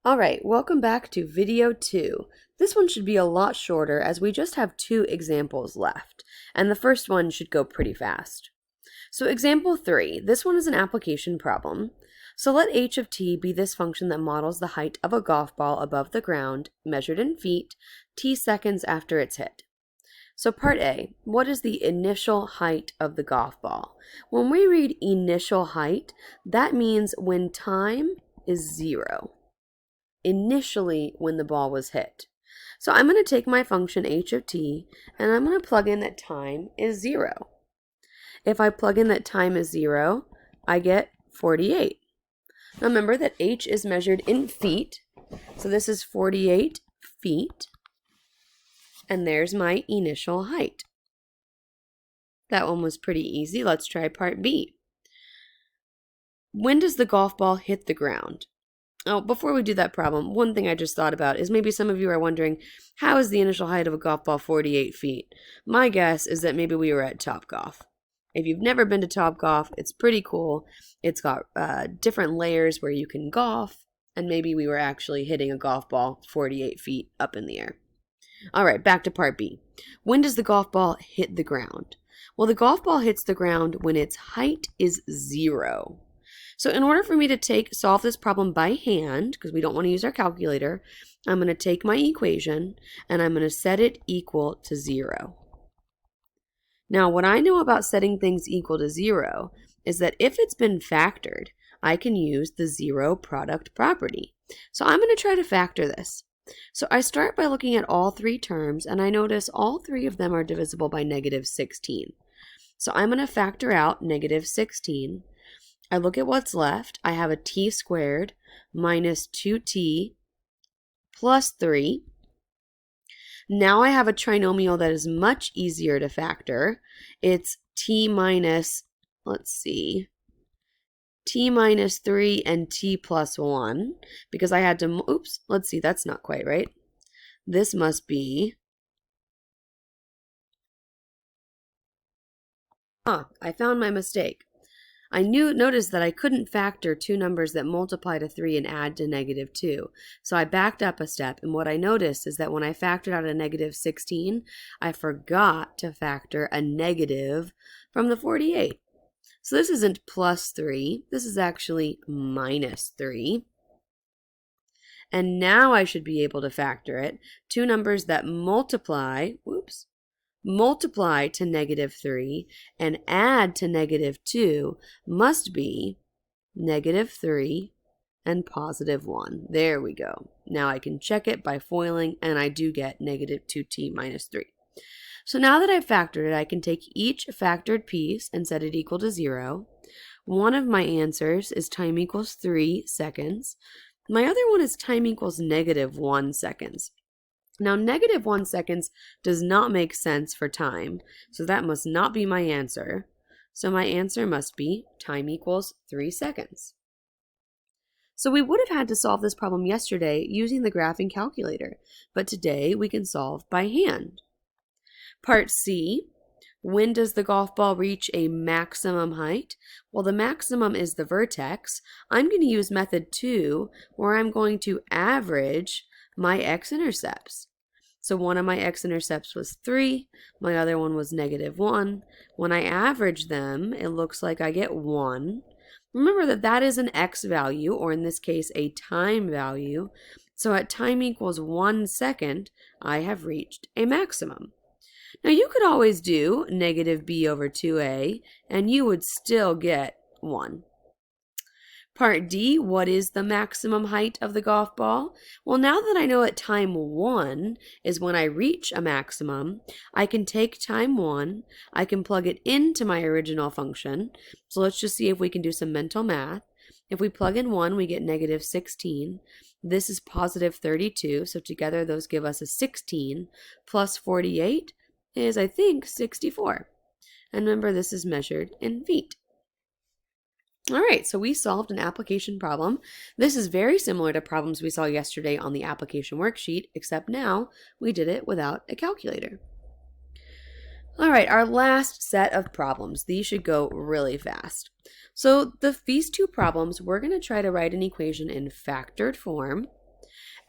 Alright, welcome back to video 2. This one should be a lot shorter as we just have 2 examples left, and the first one should go pretty fast. So example 3, this one is an application problem. So let h of t be this function that models the height of a golf ball above the ground, measured in feet, t seconds after it's hit. So part A, what is the initial height of the golf ball? When we read initial height, that means when time is 0. Initially when the ball was hit. So I'm going to take my function h of t and I'm going to plug in that time is 0. If I plug in that time is 0, I get 48. Now remember that h is measured in feet, so this is 48 feet, and there's my initial height. That one was pretty easy. Let's try part B. When does the golf ball hit the ground? Oh, before we do that problem, one thing I just thought about is maybe some of you are wondering, how is the initial height of a golf ball 48 feet? My guess is that maybe we were at Topgolf. If you've never been to Topgolf, it's pretty cool. It's got different layers where you can golf, and maybe we were actually hitting a golf ball 48 feet up in the air. All right, back to part B. When does the golf ball hit the ground? Well, the golf ball hits the ground when its height is 0. So in order for me to solve this problem by hand, because we don't want to use our calculator, I'm going to take my equation and I'm going to set it equal to 0. Now, what I know about setting things equal to 0 is that if it's been factored, I can use the 0 product property. So I'm going to try to factor this. So I start by looking at all 3 terms, and I notice all 3 of them are divisible by negative 16. So I'm going to factor out negative 16. I look at what's left. I have a t squared minus 2t plus 3. Now I have a trinomial that is much easier to factor. It's t minus, t minus 3 and t plus 1, because I had to, that's not quite right. This must be, I found my mistake. I noticed that I couldn't factor 2 numbers that multiply to 3 and add to negative 2. So I backed up a step, and what I noticed is that when I factored out a negative 16, I forgot to factor a negative from the 48. So this isn't plus 3, this is actually minus 3. And now I should be able to factor it. 2 numbers that multiply to negative 3 and add to negative 2 must be negative 3 and positive 1. There we go. Now I can check it by foiling, and I do get negative 2t minus 3. So now that I've factored it, I can take each factored piece and set it equal to 0. One of my answers is time equals 3 seconds. My other one is time equals negative 1 seconds. Now, negative 1 seconds does not make sense for time, so that must not be my answer. So my answer must be time equals 3 seconds. So we would have had to solve this problem yesterday using the graphing calculator, but today we can solve by hand. Part C, when does the golf ball reach a maximum height? Well, the maximum is the vertex. I'm going to use method 2, where I'm going to average my x-intercepts. So one of my x-intercepts was 3, my other one was negative 1. When I average them, it looks like I get 1. Remember that that is an x value, or in this case, a time value. So at time equals 1 second, I have reached a maximum. Now you could always do negative b over 2a, and you would still get 1. Part D, what is the maximum height of the golf ball? Well, now that I know that time 1 is when I reach a maximum, I can take time 1, I can plug it into my original function. So let's just see if we can do some mental math. If we plug in 1, we get negative 16. This is positive 32, so together those give us a 16, plus 48 is, I think, 64. And remember, this is measured in feet. All right, so we solved an application problem. This is very similar to problems we saw yesterday on the application worksheet, except now we did it without a calculator. All right, our last set of problems. These should go really fast. So these 2 problems, we're going to try to write an equation in factored form.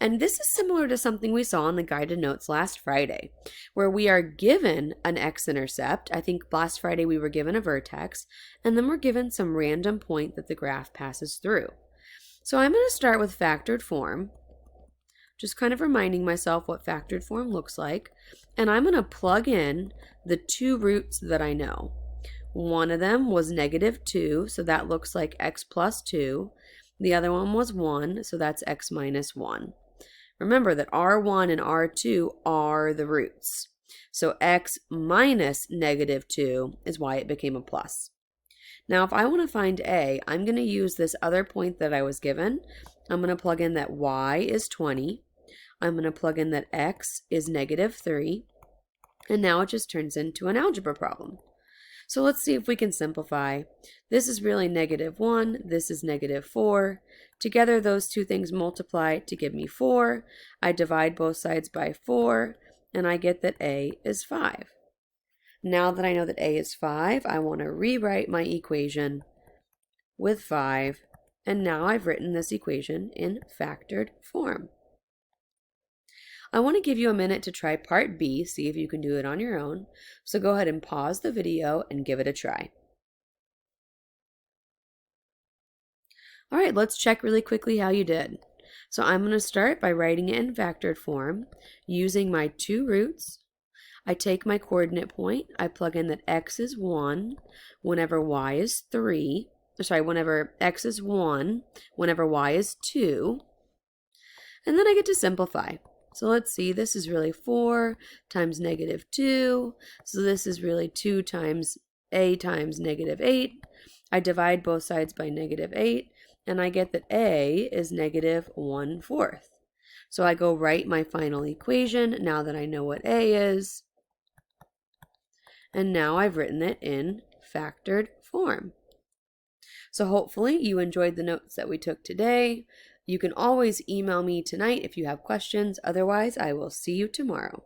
And this is similar to something we saw in the guided notes last Friday, where we are given an x-intercept. I think last Friday we were given a vertex, and then we're given some random point that the graph passes through. So I'm going to start with factored form, just kind of reminding myself what factored form looks like, and I'm going to plug in the two roots that I know. One of them was -2, so that looks like x plus 2. The other one was 1, so that's x minus 1. Remember that R1 and R2 are the roots. So x minus -2 is why it became a plus. Now, if I want to find a, I'm going to use this other point that I was given. I'm going to plug in that y is 20. I'm going to plug in that x is -3. And now it just turns into an algebra problem. So let's see if we can simplify. This is really -1, this is -4. Together those two things multiply to give me 4. I divide both sides by 4, and I get that a is 5. Now that I know that a is 5, I want to rewrite my equation with 5, and now I've written this equation in factored form. I want to give you a minute to try part B, see if you can do it on your own. So go ahead and pause the video and give it a try. All right, let's check really quickly how you did. So I'm going to start by writing it in factored form using my two roots. I take my coordinate point, I plug in that x is 1 whenever y is 3. Whenever x is 1, whenever y is 2. And then I get to simplify. So let's see, this is really 4 times -2. So this is really 2 times a times -8. I divide both sides by -8, and I get that a is -1/4. So I go write my final equation now that I know what a is. And now I've written it in factored form. So hopefully you enjoyed the notes that we took today. You can always email me tonight if you have questions. Otherwise, I will see you tomorrow.